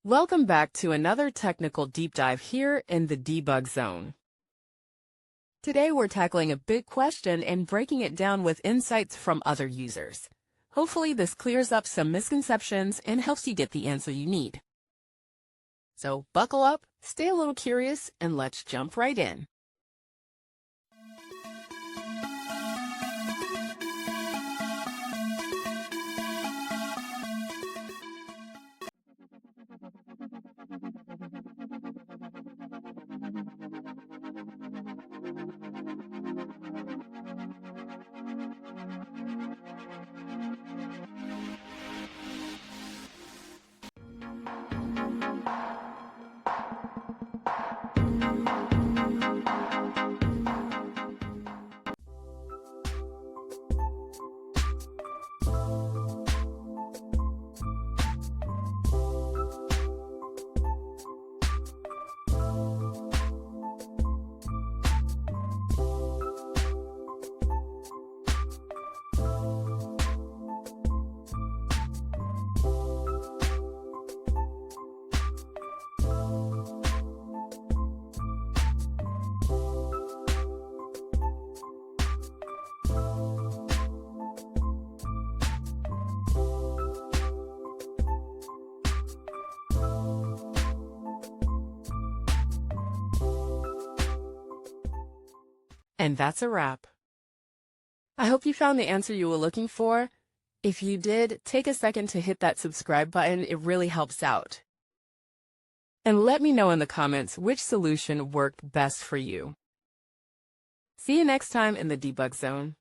Welcome back to another technical deep dive here in the debug zone. Today we're tackling a big question and breaking it down with insights from other users. Hopefully this clears up some misconceptions and helps you get the answer you need. So buckle up, stay a little curious, and let's jump right in. And that's a wrap. I hope you found the answer you were looking for. If you did, take a second to hit that subscribe button. It really helps out. And let me know in the comments which solution worked best for you. See you next time in the debug zone.